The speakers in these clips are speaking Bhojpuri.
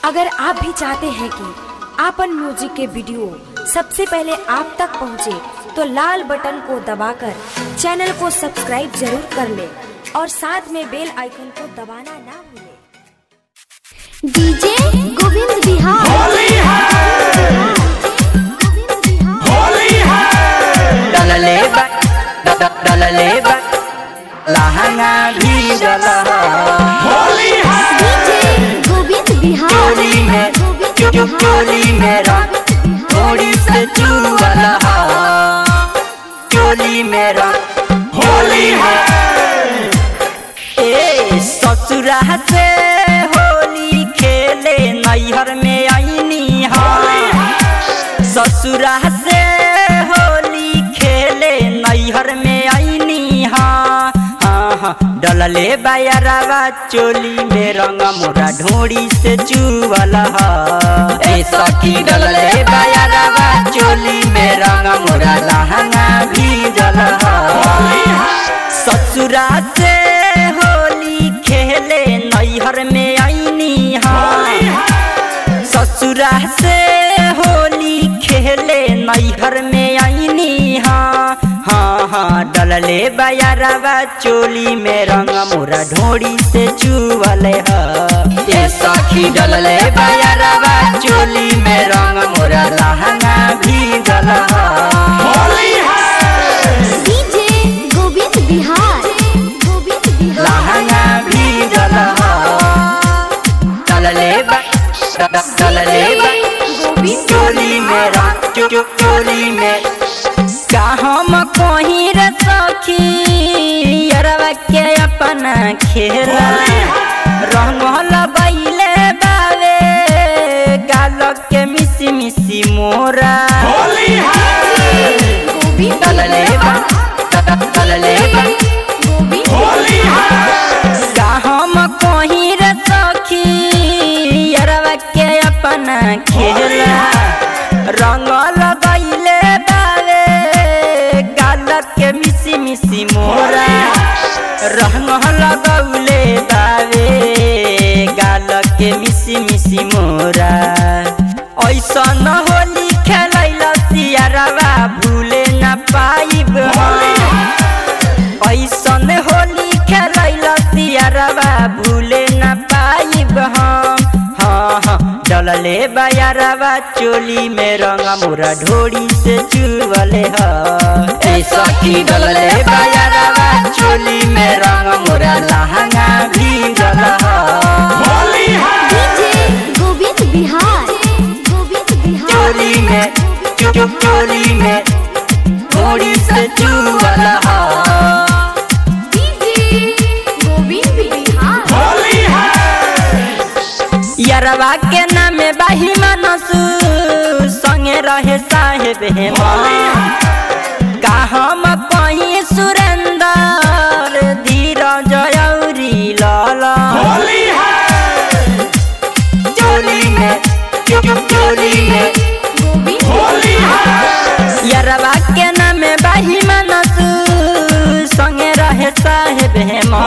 अगर आप भी चाहते हैं कि आपन म्यूजिक के वीडियो सबसे पहले आप तक पहुंचे, तो लाल बटन को दबाकर चैनल को सब्सक्राइब जरूर कर ले और साथ में बेल आइकन को दबाना ना भूलें। डीजे गोविंद बिहार होली है, होली है। डलले बा लहंगा भी डला होली है। डीजे गोविंद बिहार चोली में चोली मेरा थोड़ी से चुवला चोली मेरा होली है। ए ससुरा से होली खेले नैहर में आईनी हाँ, ससुरा से होली खेले नैहर में आईनी हाँ हाँ। डलले बायरवा चोली में रंग मोरा ढोड़ी से चुवला ए सखी। डलले बायरवा चोली में रंग मोरा लहंगा भी जला। ससुरा से होली खेले नैहर में आईनी हाँ, ससुरा से होली खेले नैहर में आईनी हाँ हाँ हाँ। डलले बायरवा चोली में रंग मोरा ढोड़ी से चुवले ए सखी। डलले बायरवा चोली में रंग मोरा लहंगा भी जला होली है। डीजे गोविंद बिहार लहंगा भी जला। डलले बा चोली मेरा चोली में का हम कहीं रे सखी अरवा के अपना खेला रंगल बैले बावे गाल के मिसी मिसी मोरा डलले बा का हम कहीं रे सखी अरवा के अपना खेला रंगल बैले बावे गाल के मिसी मिसी मोरा रंगल गौले बावे गाल के मिसी मिसी मोरा। ऐसा न होली खेलैला सियारवा भूले न पाइब ऐसन होली खेलैला सियारवा भूले न पाइब हम हाँ हाँ। डलले बायरवा चोली में रंग मोरा ढोड़ी से चुवले ए सखी। डलले बायरवा चोली में रंग मोरा लहंगा भी जला होली है। डीजे गोविंद बिहार चोली में चोली में थोड़ी से चुवला यरवा के नामे बाही मनसु संगे रहे साहेब हेमा का हम कहीं सुरेंदर धीरज औरी लाला चोली में यरवा के नामे बाही मनसु संगे रहे साहेब हेमा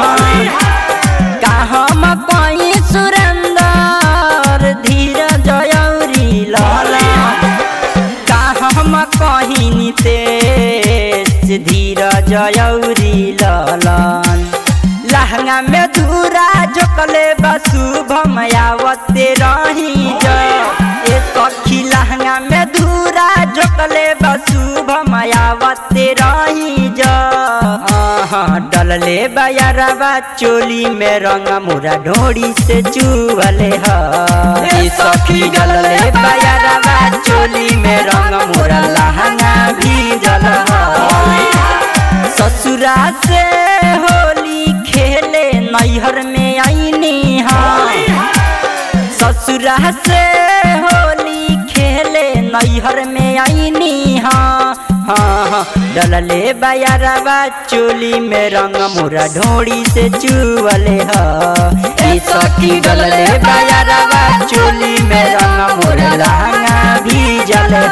का हम कहीं सुरेंदर धीरज औरी लाला का हम कहीं नितेश धीरज औरी लालन। लहंगा में धूरा जोकले शुभम आवते रही जा ए सखी। लहंगा में धूरा जोकले शुभम आवते रही जा डलले बायरवा चोली में रंग मोरा ढोड़ी से चुवले ए सखी। डलले बायरवा चोली में रंग मोरा लहंगा भी जला। ससुरा से होली खेले नैहर में आईनी हाँ, ससुरा से होली खेले नैहर में आईनी हाँ हाँ हाँ। डलले बायरवा चोली में रंग मोरा ढोड़ी से चुवले ए सखी। डलले बायरवा चोली में रंग मोरा लहंगा भी जले